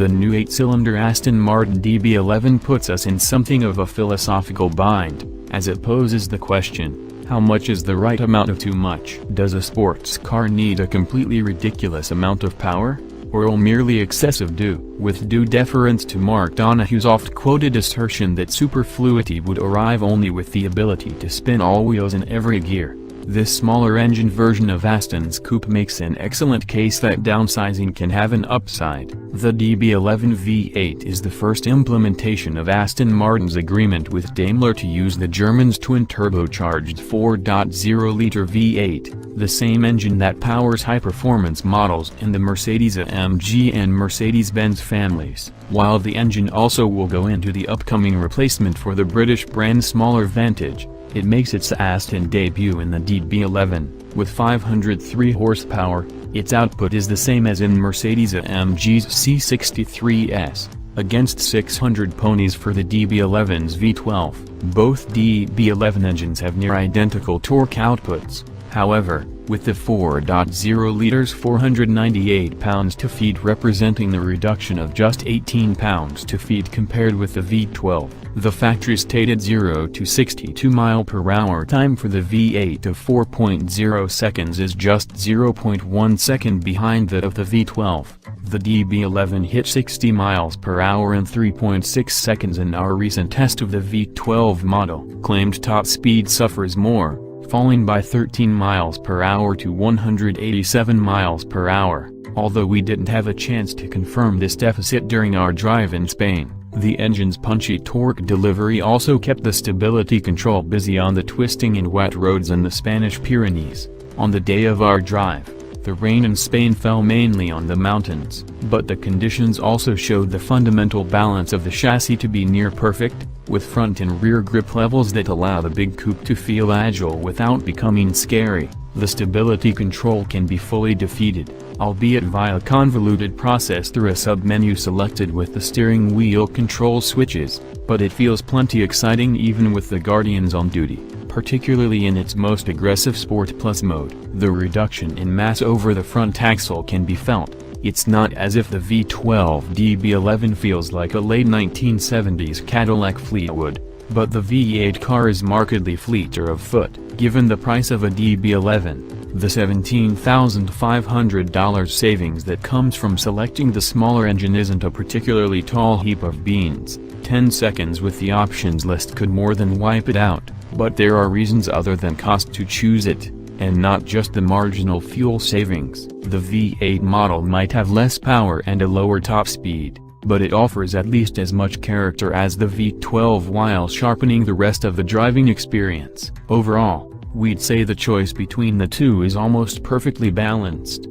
the new 8-cylinder Aston Martin DB11 puts us in something of a philosophical bind, as it poses the question, how much is the right amount of too much? Does a sports car need a completely ridiculous amount of power? Or will merely excessive do? With due deference to Mark Donahue's oft-quoted assertion that superfluity would arrive only with the ability to spin all wheels in every gear, this smaller engine version of Aston's coupe makes an excellent case that downsizing can have an upside. The DB11 V-8 is the first implementation of Aston Martin's agreement with Daimler to use the German's twin-turbocharged 4.0-liter V-8, the same engine that powers high-performance models in the Mercedes-AMG and Mercedes-Benz families, while the engine also will go into the upcoming replacement for the British brand's smaller Vantage. It makes its Aston debut in the DB11, with 503 horsepower. Its output is the same as in Mercedes-AMG's C63S, against 600 ponies for the DB11's V12. Both DB11 engines have near identical torque outputs, however, with the 4.0 liters 498 pounds-to-feet representing the reduction of just 18 pounds-to-feet compared with the V12. The factory-stated 0 to 62 mph time for the V8 of 4.0 seconds is just 0.1 second behind that of the V12. The DB11 hit 60 mph in 3.6 seconds in our recent test of the V12 model. Claimed top speed suffers more, falling by 13 mph to 187 mph. Although we didn't have a chance to confirm this deficit during our drive in Spain, the engine's punchy torque delivery also kept the stability control busy on the twisting and wet roads in the Spanish Pyrenees. On the day of our drive, the rain in Spain fell mainly on the mountains, but the conditions also showed the fundamental balance of the chassis to be near perfect, with front and rear grip levels that allow the big coupe to feel agile without becoming scary. The stability control can be fully defeated, albeit via a convoluted process through a sub-menu selected with the steering wheel control switches, but it feels plenty exciting even with the Guardians on duty, particularly in its most aggressive Sport Plus mode. The reduction in mass over the front axle can be felt. It's not as if the V12 DB11 feels like a late 1970s Cadillac Fleetwood, but the V8 car is markedly fleeter of foot. Given the price of a DB11, the $17,500 savings that comes from selecting the smaller engine isn't a particularly tall heap of beans. 10 seconds with the options list could more than wipe it out, but there are reasons other than cost to choose it, and not just the marginal fuel savings. The V8 model might have less power and a lower top speed, but it offers at least as much character as the V12 while sharpening the rest of the driving experience. Overall, we'd say the choice between the two is almost perfectly balanced.